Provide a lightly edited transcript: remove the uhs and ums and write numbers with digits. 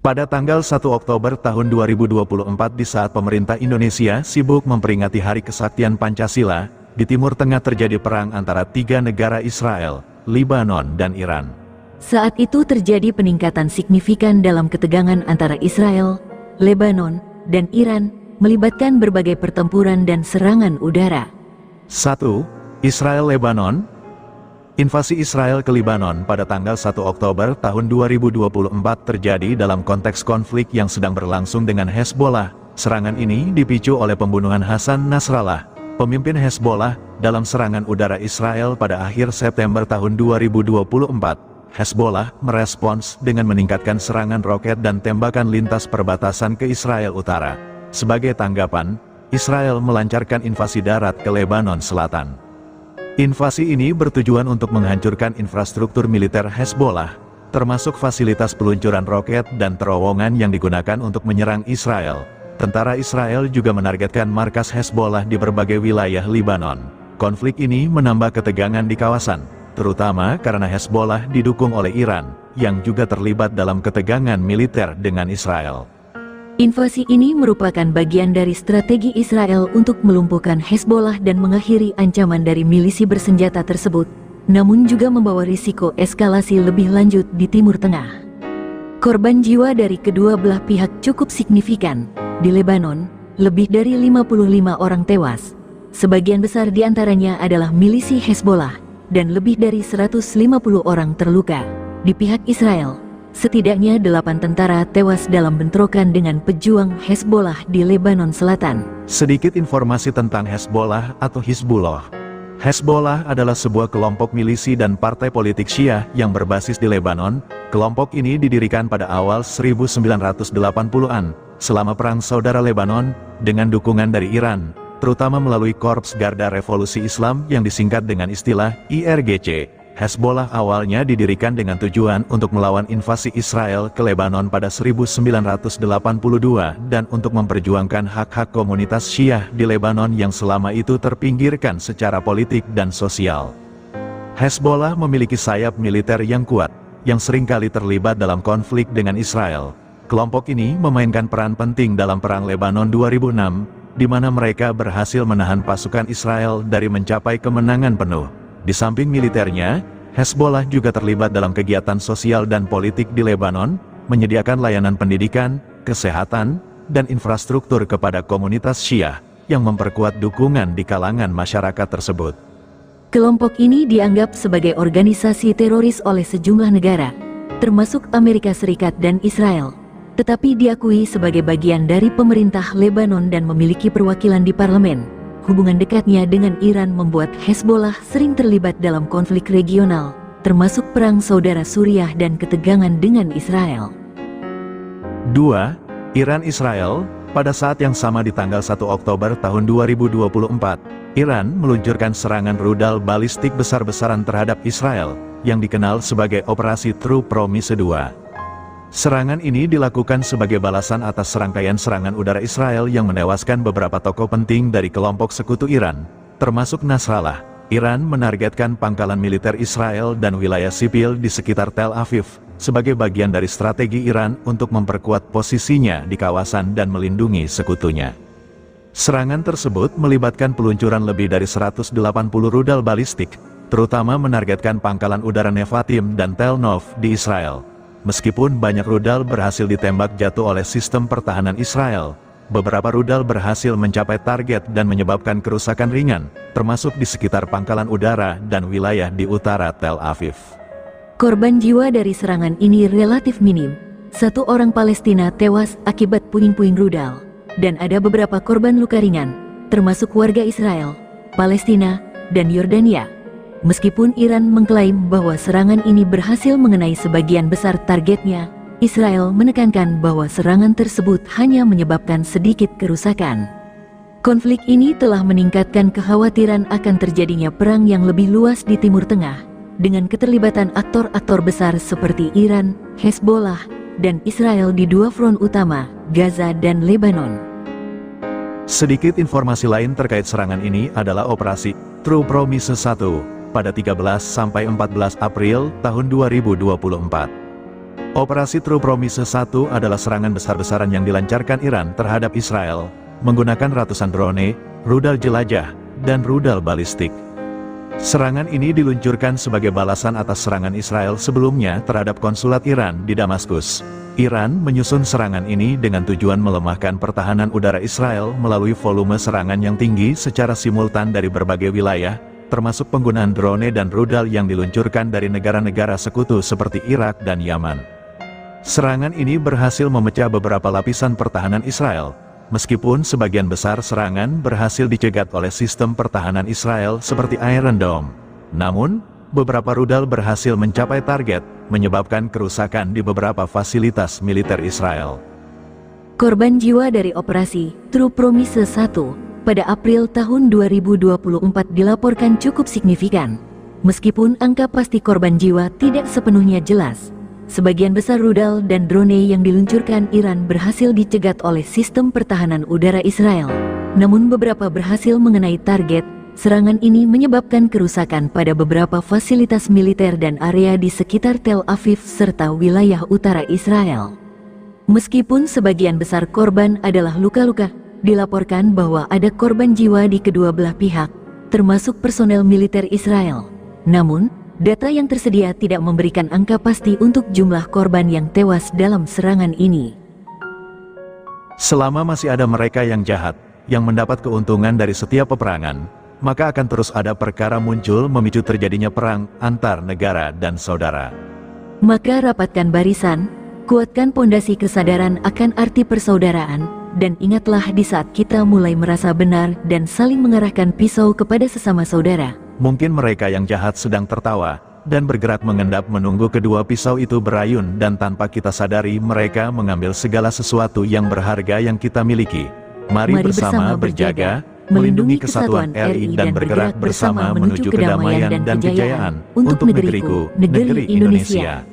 Pada tanggal 1 Oktober tahun 2024 di saat pemerintah Indonesia sibuk memperingati Hari Kesaktian Pancasila, di Timur Tengah terjadi perang antara tiga negara Israel, Lebanon, dan Iran. Saat itu terjadi peningkatan signifikan dalam ketegangan antara Israel, Lebanon, dan Iran, melibatkan berbagai pertempuran dan serangan udara. 1. Israel-Lebanon. Invasi Israel ke Lebanon pada tanggal 1 Oktober tahun 2024 terjadi dalam konteks konflik yang sedang berlangsung dengan Hezbollah. Serangan ini dipicu oleh pembunuhan Hasan Nasrallah, pemimpin Hezbollah, dalam serangan udara Israel pada akhir September tahun 2024. Hezbollah merespons dengan meningkatkan serangan roket dan tembakan lintas perbatasan ke Israel Utara. Sebagai tanggapan, Israel melancarkan invasi darat ke Lebanon Selatan. Invasi ini bertujuan untuk menghancurkan infrastruktur militer Hezbollah, termasuk fasilitas peluncuran roket dan terowongan yang digunakan untuk menyerang Israel. Tentara Israel juga menargetkan markas Hezbollah di berbagai wilayah Lebanon. Konflik ini menambah ketegangan di kawasan, terutama karena Hezbollah didukung oleh Iran, yang juga terlibat dalam ketegangan militer dengan Israel. Invasi ini merupakan bagian dari strategi Israel untuk melumpuhkan Hezbollah dan mengakhiri ancaman dari milisi bersenjata tersebut, namun juga membawa risiko eskalasi lebih lanjut di Timur Tengah. Korban jiwa dari kedua belah pihak cukup signifikan. Di Lebanon, lebih dari 55 orang tewas. Sebagian besar di antaranya adalah milisi Hezbollah, dan lebih dari 150 orang terluka. Di pihak Israel, setidaknya 8 tentara tewas dalam bentrokan dengan pejuang Hezbollah di Lebanon Selatan. Sedikit informasi tentang Hezbollah atau Hizbullah. Hezbollah adalah sebuah kelompok milisi dan partai politik Syiah yang berbasis di Lebanon. Kelompok ini didirikan pada awal 1980-an, selama Perang Saudara Lebanon, dengan dukungan dari Iran, terutama melalui Korps Garda Revolusi Islam yang disingkat dengan istilah IRGC. Hezbollah awalnya didirikan dengan tujuan untuk melawan invasi Israel ke Lebanon pada 1982 dan untuk memperjuangkan hak-hak komunitas Syiah di Lebanon yang selama itu terpinggirkan secara politik dan sosial. Hezbollah memiliki sayap militer yang kuat, yang seringkali terlibat dalam konflik dengan Israel. Kelompok ini memainkan peran penting dalam Perang Lebanon 2006, di mana mereka berhasil menahan pasukan Israel dari mencapai kemenangan penuh. Di samping militernya, Hezbollah juga terlibat dalam kegiatan sosial dan politik di Lebanon, menyediakan layanan pendidikan, kesehatan, dan infrastruktur kepada komunitas Syiah, yang memperkuat dukungan di kalangan masyarakat tersebut. Kelompok ini dianggap sebagai organisasi teroris oleh sejumlah negara, termasuk Amerika Serikat dan Israel, tetapi diakui sebagai bagian dari pemerintah Lebanon dan memiliki perwakilan di parlemen. Hubungan dekatnya dengan Iran membuat Hezbollah sering terlibat dalam konflik regional, termasuk Perang Saudara Suriah dan ketegangan dengan Israel. 2. Iran-Israel. Pada saat yang sama di tanggal 1 Oktober tahun 2024, Iran meluncurkan serangan rudal balistik besar-besaran terhadap Israel, yang dikenal sebagai Operasi True Promise 2. Serangan ini dilakukan sebagai balasan atas serangkaian serangan udara Israel yang menewaskan beberapa tokoh penting dari kelompok sekutu Iran, termasuk Nasrallah. Iran menargetkan pangkalan militer Israel dan wilayah sipil di sekitar Tel Aviv, sebagai bagian dari strategi Iran untuk memperkuat posisinya di kawasan dan melindungi sekutunya. Serangan tersebut melibatkan peluncuran lebih dari 180 rudal balistik, terutama menargetkan pangkalan udara Nevatim dan Tel Nov di Israel. Meskipun banyak rudal berhasil ditembak jatuh oleh sistem pertahanan Israel, beberapa rudal berhasil mencapai target dan menyebabkan kerusakan ringan, termasuk di sekitar pangkalan udara dan wilayah di utara Tel Aviv. Korban jiwa dari serangan ini relatif minim. 1 orang Palestina tewas akibat puing-puing rudal, dan ada beberapa korban luka ringan, termasuk warga Israel, Palestina, dan Yordania. Meskipun Iran mengklaim bahwa serangan ini berhasil mengenai sebagian besar targetnya, Israel menekankan bahwa serangan tersebut hanya menyebabkan sedikit kerusakan. Konflik ini telah meningkatkan kekhawatiran akan terjadinya perang yang lebih luas di Timur Tengah, dengan keterlibatan aktor-aktor besar seperti Iran, Hezbollah, dan Israel di 2 front utama, Gaza dan Lebanon. Sedikit informasi lain terkait serangan ini adalah Operasi True Promise 1. Pada 13-14 April tahun 2024. Operasi True Promise 1 adalah serangan besar-besaran yang dilancarkan Iran terhadap Israel, menggunakan ratusan drone, rudal jelajah, dan rudal balistik. Serangan ini diluncurkan sebagai balasan atas serangan Israel sebelumnya terhadap konsulat Iran di Damaskus. Iran menyusun serangan ini dengan tujuan melemahkan pertahanan udara Israel melalui volume serangan yang tinggi secara simultan dari berbagai wilayah, termasuk penggunaan drone dan rudal yang diluncurkan dari negara-negara sekutu seperti Irak dan Yaman. Serangan ini berhasil memecah beberapa lapisan pertahanan Israel, meskipun sebagian besar serangan berhasil dicegat oleh sistem pertahanan Israel seperti Iron Dome. Namun, beberapa rudal berhasil mencapai target, menyebabkan kerusakan di beberapa fasilitas militer Israel. Korban jiwa dari operasi True Promise 1 pada April tahun 2024 dilaporkan cukup signifikan. Meskipun angka pasti korban jiwa tidak sepenuhnya jelas, sebagian besar rudal dan drone yang diluncurkan Iran berhasil dicegat oleh sistem pertahanan udara Israel. Namun beberapa berhasil mengenai target. Serangan ini menyebabkan kerusakan pada beberapa fasilitas militer dan area di sekitar Tel Aviv serta wilayah utara Israel. Meskipun sebagian besar korban adalah luka-luka, dilaporkan bahwa ada korban jiwa di kedua belah pihak, termasuk personel militer Israel. Namun, data yang tersedia tidak memberikan angka pasti untuk jumlah korban yang tewas dalam serangan ini. Selama masih ada mereka yang jahat, yang mendapat keuntungan dari setiap peperangan, maka akan terus ada perkara muncul memicu terjadinya perang antar negara dan saudara. Maka rapatkan barisan, kuatkan pondasi kesadaran akan arti persaudaraan, dan ingatlah di saat kita mulai merasa benar dan saling mengarahkan pisau kepada sesama saudara. Mungkin mereka yang jahat sedang tertawa, dan bergerak mengendap menunggu kedua pisau itu berayun dan tanpa kita sadari mereka mengambil segala sesuatu yang berharga yang kita miliki. Mari bersama berjaga, melindungi kesatuan RI dan bergerak bersama menuju kedamaian dan kejayaan untuk negeriku, negeri Indonesia.